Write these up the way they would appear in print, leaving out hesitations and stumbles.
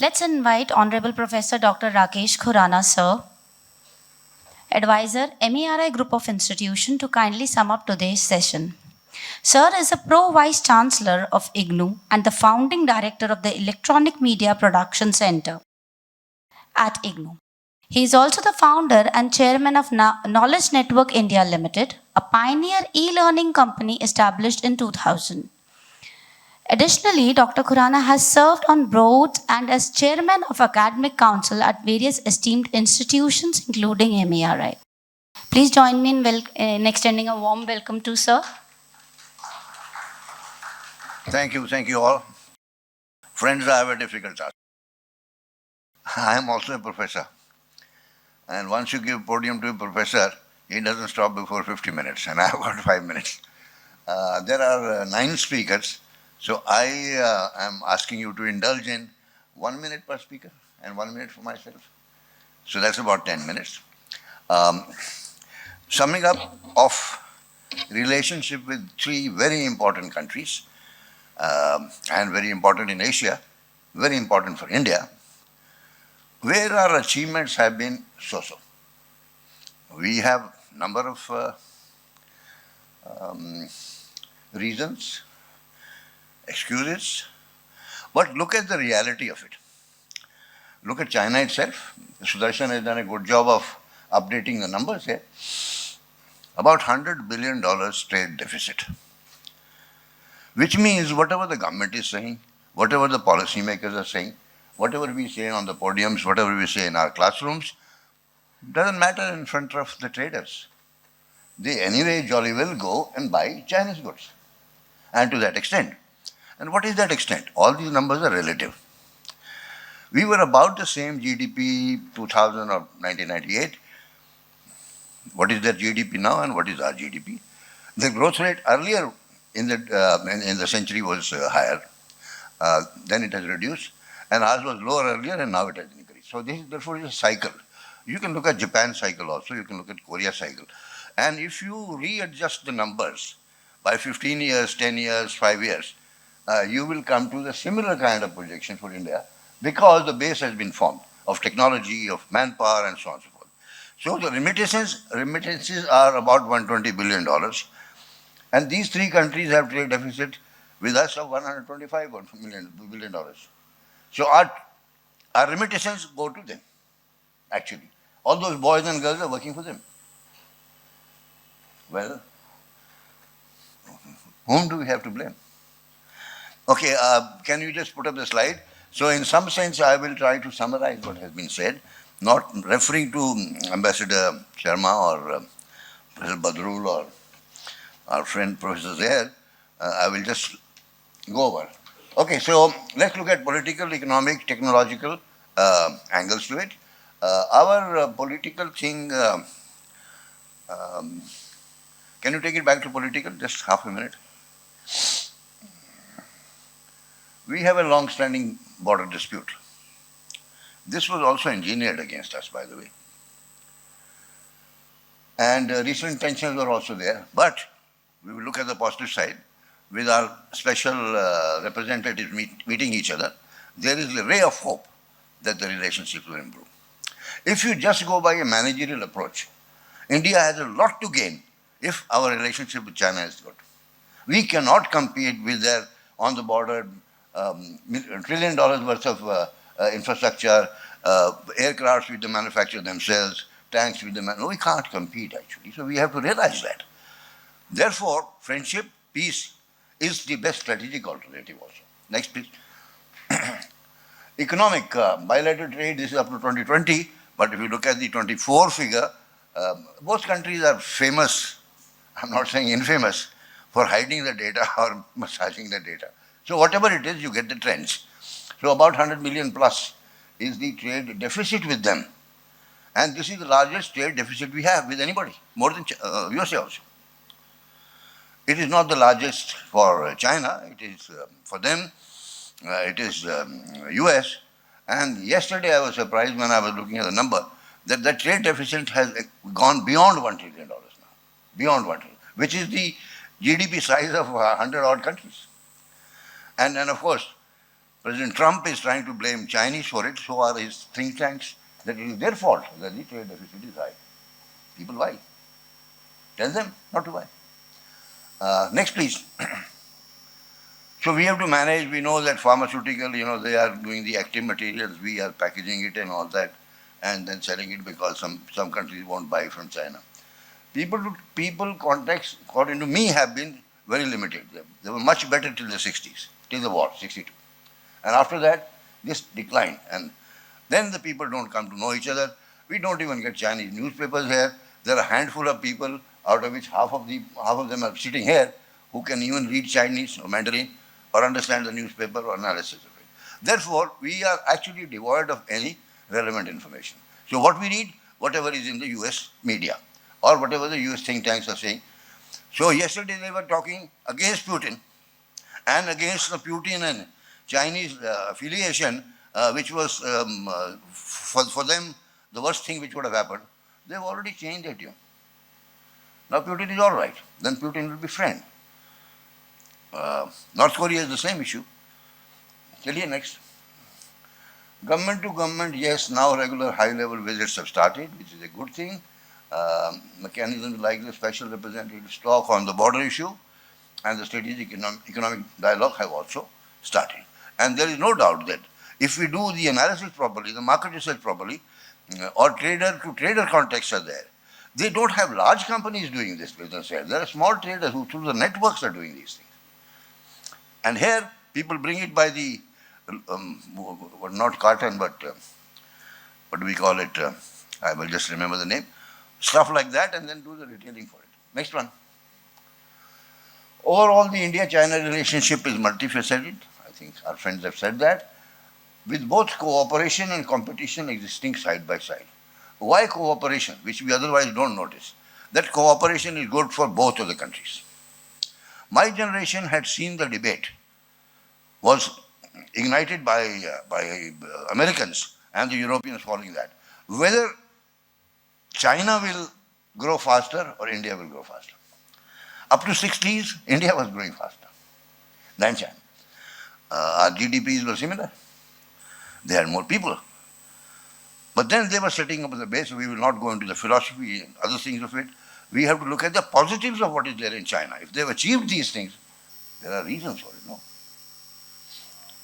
Let's invite Honorable Professor Dr. Rakesh Khurana, sir, Advisor, MERI Group of Institution, to kindly sum up today's session. Sir is a Pro-Vice Chancellor of IGNOU and the founding director of the Electronic Media Production Center at IGNOU. He is also the founder and chairman of Knowledge Network India Limited, a pioneer e-learning company established in 2000. Additionally, Dr. Khurana has served on boards and as chairman of academic council at various esteemed institutions, including MERI. Please join me in extending a warm welcome to sir. Thank you all. Friends, I have a difficult task. I am also a professor. And once you give podium to a professor, he doesn't stop before 50 minutes, and I have got 5 minutes. There are 9 speakers, so I am asking you to indulge in 1 minute per speaker and 1 minute for myself. So that's about 10 minutes. Summing up of relationship with 3 very important countries, and very important in Asia, very important for India, where our achievements have been so-so. We have number of reasons, excuses, but look at the reality of it. Look at China itself. Sudarshan has done a good job of updating the numbers here. About $100 billion trade deficit, which means whatever the government is saying, whatever the policymakers are saying, whatever we say on the podiums, whatever we say in our classrooms, doesn't matter in front of the traders. They anyway jolly well go and buy Chinese goods. And to that extent. And what is that extent? All these numbers are relative. We were about the same GDP 2000 or 1998. What is their GDP now and what is our GDP? The growth rate earlier in the century was higher. Then it has reduced. And ours was lower earlier and now it has increased. So this is therefore a cycle. You can look at Japan cycle also, you can look at Korea cycle. And if you readjust the numbers by 15 years, 10 years, 5 years, you will come to the similar kind of projection for India because the base has been formed of technology, of manpower and so on and so forth. So the remittances are about $120 billion. And these 3 countries have trade deficit with us of $125 billion. So our remittances go to them, actually. All those boys and girls are working for them. Well, whom do we have to blame? Okay, can you just put up the slide? So in some sense, I will try to summarize what has been said, not referring to Ambassador Sharma or Professor Badrul or our friend Professor Zaher. I will just go over. Okay, so let's look at political, economic, technological angles to it. Our political thing, can you take it back to political, just half a minute? We have a long-standing border dispute. This was also engineered against us, by the way. And recent tensions were also there, but we will look at the positive side. With our special representatives meeting each other, there is a ray of hope that the relationships will improve. If you just go by a managerial approach, India has a lot to gain if our relationship with China is good. We cannot compete with their on the border $1 trillion worth of infrastructure, aircrafts which they manufacture themselves, tanks with them. No, we can't compete actually. So we have to realize that. Therefore, friendship, peace is the best strategic alternative also. Next, please. Economic, bilateral trade, this is up to 2020, but if you look at the 24 figure, both countries are famous, I'm not saying infamous, for hiding the data or massaging the data. So whatever it is, you get the trends. So about 100 million plus is the trade deficit with them. And this is the largest trade deficit we have with anybody, more than USA also. It is not the largest for China, it is for them, it is US. And yesterday I was surprised when I was looking at the number that the trade deficit has gone beyond $1 trillion now, beyond $1 trillion, which is the GDP size of 100 odd countries. And then of course, President Trump is trying to blame Chinese for it, so are his think tanks, that it is their fault that the trade deficit is high. People buy. Tell them not to buy. Next, please. So we have to manage, we know that pharmaceutical, they are doing the active materials, we are packaging it and all that, and then selling it because some countries won't buy from China. People contacts, according to me, have been very limited. They were much better till the 60s, till the war, 62. And after that, this declined. And then the people don't come to know each other. We don't even get Chinese newspapers here. There are a handful of people, out of which half of them are sitting here, who can even read Chinese or Mandarin or understand the newspaper or analysis of it. Therefore, we are actually devoid of any relevant information. So what we read, whatever is in the US media or whatever the US think tanks are saying. So yesterday they were talking against Putin and against the Putin and Chinese affiliation, which was for them the worst thing which would have happened. They've already changed their tune. Now Putin is all right. Then Putin will be friend. North Korea is the same issue. Chaliye next. Government to government, yes, now regular high-level visits have started, which is a good thing. Mechanisms like the special representative talk on the border issue and the strategic economic dialogue have also started. And there is no doubt that if we do the analysis properly, the market research properly, or trader-to-trader contacts are there. They don't have large companies doing this business here. There are small traders who through the networks are doing these things. And here, people bring it by the, not carton, but what do we call it? I will just remember the name. Stuff like that, and then do the retailing for it. Next one. Overall, the India-China relationship is multifaceted. I think our friends have said that, with both cooperation and competition existing side by side. Why cooperation, which we otherwise don't notice? That cooperation is good for both of the countries. My generation had seen the debate was ignited by Americans and the Europeans following that, whether China will grow faster or India will grow faster. Up to 60s, India was growing faster than China. Our GDPs were similar. They had more people. But then they were setting up the base. We will not go into the philosophy and other things of it. We have to look at the positives of what is there in China. If they've achieved these things, there are reasons for it, no?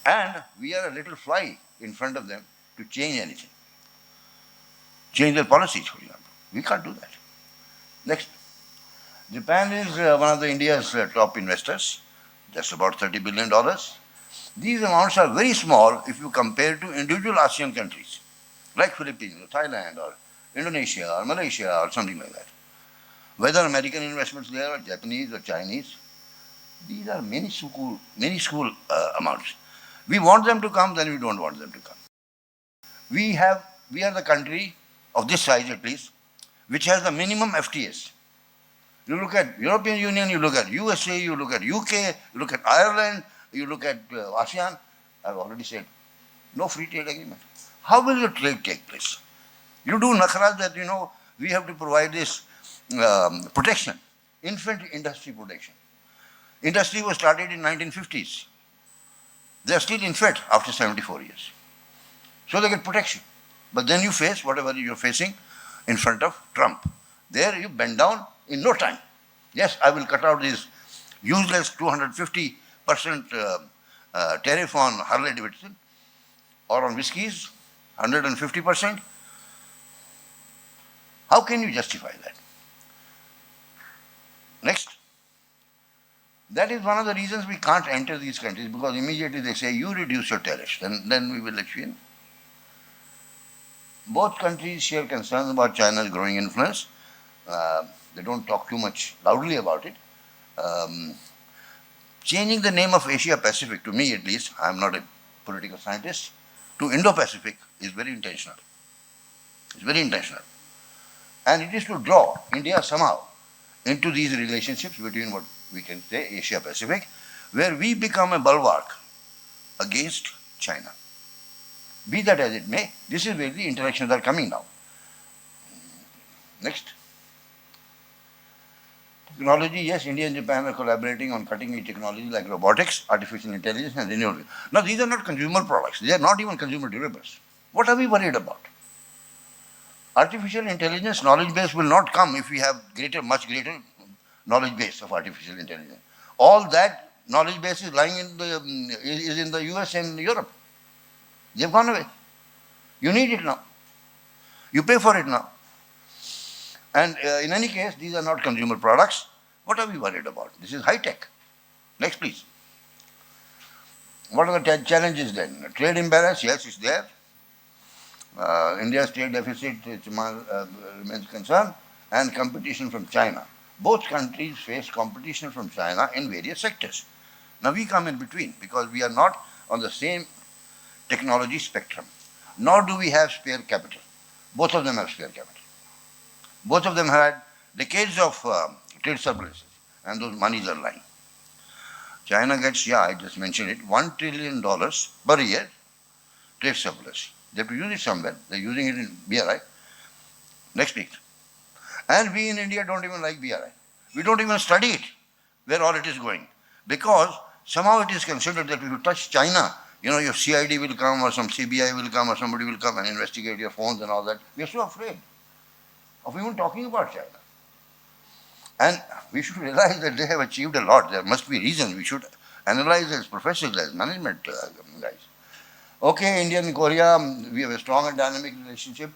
And we are a little fly in front of them to change anything. Change their policies, for example. We can't do that. Next. Japan is one of the India's top investors, just about $30 billion. These amounts are very small if you compare to individual ASEAN countries, like Philippines, or Thailand, or Indonesia, or Malaysia, or something like that. Whether American investments there, or Japanese, or Chinese, these are minuscule amounts. We want them to come, then we don't want them to come. We are the country, of this size at least, which has the minimum FTAs. You look at European Union, you look at USA, you look at UK, you look at Ireland, you look at ASEAN, I've already said, no free trade agreement. How will your trade take place? You do nakras that, we have to provide this protection, infant industry protection. Industry was started in 1950s. They are still infant after 74 years. So they get protection. But then you face whatever you're facing in front of Trump. There you bend down in no time. Yes, I will cut out this useless 250% tariff on Harley Davidson or on whiskies, 150%. How can you justify that? Next. That is one of the reasons we can't enter these countries, because immediately they say, you reduce your tariffs, then we will let you in. Both countries share concerns about China's growing influence. They don't talk too much loudly about it. Changing the name of Asia Pacific, to me at least, I'm not a political scientist, to Indo-Pacific is very intentional. It's very intentional. And it is to draw India somehow into these relationships between what we can say Asia Pacific, where we become a bulwark against China. Be that as it may, this is where the interactions are coming now. Next. Technology, yes, India and Japan are collaborating on cutting-edge technology like robotics, artificial intelligence, and renewable. Now, these are not consumer products. They are not even consumer durables. What are we worried about? Artificial intelligence knowledge base will not come if we have much greater knowledge base of artificial intelligence. All that knowledge base is lying in the US and Europe. They've gone away. You need it now. You pay for it now. And in any case, these are not consumer products. What are we worried about? This is high tech. Next, please. What are the challenges then? Trade imbalance, yes, it's there. India's trade deficit remains concern, and competition from China. Both countries face competition from China in various sectors. Now we come in between because we are not on the same technology spectrum, nor do we have spare capital. Both of them have spare capital. Both of them had decades of trade surpluses, and those monies are lying. China gets, I just mentioned it, $1 trillion per year trade surplus. They have to use it somewhere. They're using it in BRI. Next week. And we in India don't even like BRI. We don't even study it, where all it is going. Because somehow it is considered that if you touch China, your CID will come or some CBI will come or somebody will come and investigate your phones and all that. We are so afraid of even talking about China. And we should realize that they have achieved a lot. There must be reasons. We should analyze as professionals, as management guys. Okay, India and Korea, we have a strong and dynamic relationship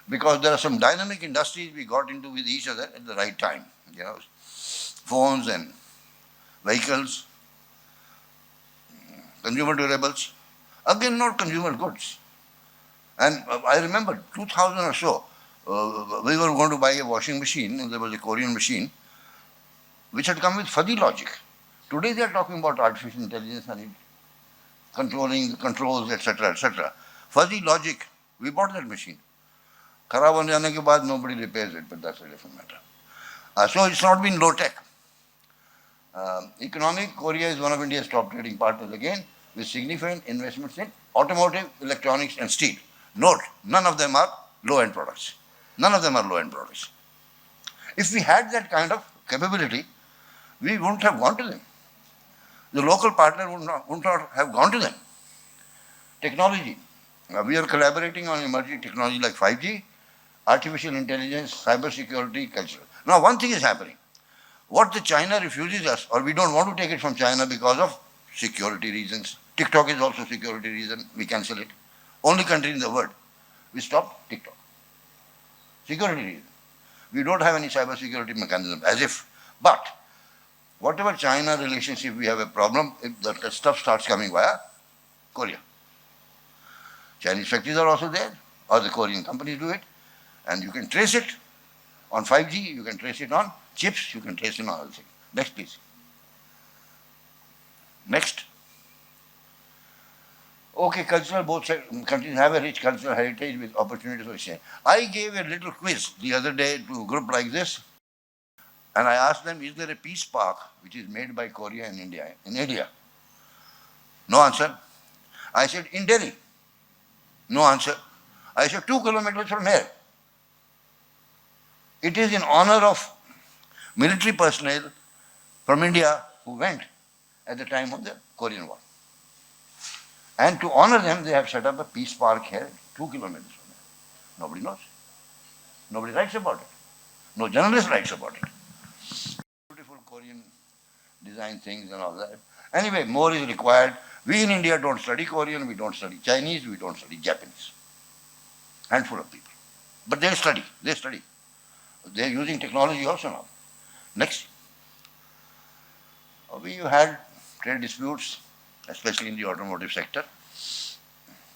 because there are some dynamic industries we got into with each other at the right time. Phones and vehicles, consumer durables, again not consumer goods. And I remember 2000 or so, we were going to buy a washing machine, and there was a Korean machine which had come with fuzzy logic. Today they are talking about artificial intelligence and it controlling controls, etc., etc. Fuzzy logic. We bought that machine. Kharab ho jane ke baad nobody repairs it, but that's a different matter. So it's not been low tech. Economic, Korea is one of India's top trading partners again, with significant investments in automotive, electronics, and steel. Note, none of them are low-end products. None of them are low-end products. If we had that kind of capability, we wouldn't have gone to them. The local partner would not have gone to them. Technology. We are collaborating on emerging technology like 5G, artificial intelligence, cyber security, culture. Now, one thing is happening. What the China refuses us, or we don't want to take it from China because of security reasons. TikTok is also security reason. We cancel it. Only country in the world. We stopped TikTok. Security reason. We don't have any cyber security mechanism, as if. But whatever China relationship we have a problem, if the stuff starts coming via Korea. Chinese factories are also there, or the Korean companies do it, and you can trace it on 5G, you can trace it on chips, you can trace it on other things. Next, please. Next. Okay, cultural, both countries have a rich cultural heritage with opportunities for exchange. I gave a little quiz the other day to a group like this, and I asked them, is there a peace park which is made by Korea and India? In India? No answer. I said, in Delhi? No answer. I said, 2 kilometers from here. It is in honor of military personnel from India who went at the time of the Korean War. And to honor them, they have set up a peace park here, 2 kilometers from there. Nobody knows. Nobody writes about it. No journalist writes about it. Beautiful Korean design things and all that. Anyway, more is required. We in India don't study Korean, we don't study Chinese, we don't study Japanese. Handful of people. But they study. They're using technology also now. Next. We had trade disputes, especially in the automotive sector.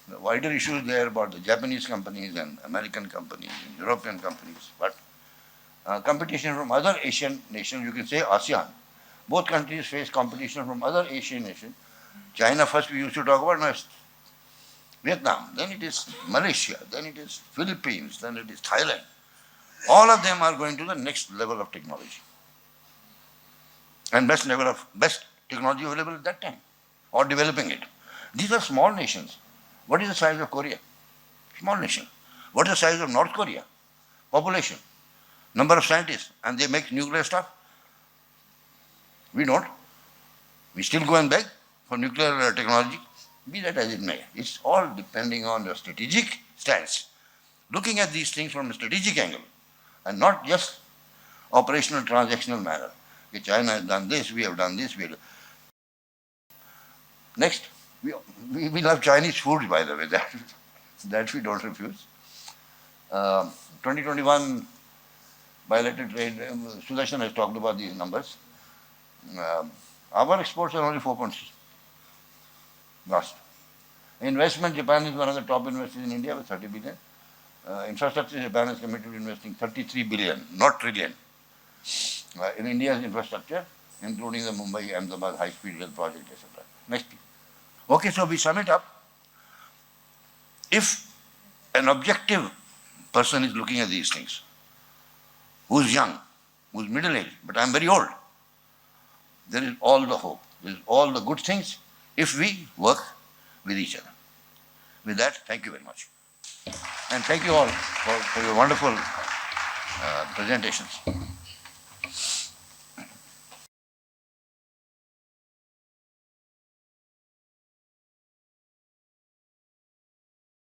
The wider issues there about the Japanese companies and American companies and European companies, but competition from other Asian nations, you can say ASEAN. Both countries face competition from other Asian nations. China first we used to talk about, now it's Vietnam, then it is Malaysia, then it is Philippines, then it is Thailand. All of them are going to the next level of technology. And best technology available at that time, or developing it. These are small nations. What is the size of Korea? Small nation. What is the size of North Korea? Population. Number of scientists. And they make nuclear stuff. We don't. We still go and beg for nuclear technology. Be that as it may. It's all depending on your strategic stance. Looking at these things from a strategic angle and not just operational transactional manner. Okay, China has done this, we have done this. Next, we love Chinese food, by the way. That we don't refuse. 2021 bilateral trade, Sudarshan has talked about these numbers. Our exports are only 4.6 last. Investment, Japan is one of the top investors in India with 30 billion. Infrastructure, Japan is committed to investing 33 billion, not trillion, in India's infrastructure, including the Mumbai-Ahmedabad high-speed rail project, etc. Next, please. Okay, so we sum it up. If an objective person is looking at these things, who's young, who's middle-aged, but I'm very old, there is all the hope, there is all the good things if we work with each other. With that, thank you very much. And thank you all for your wonderful presentations.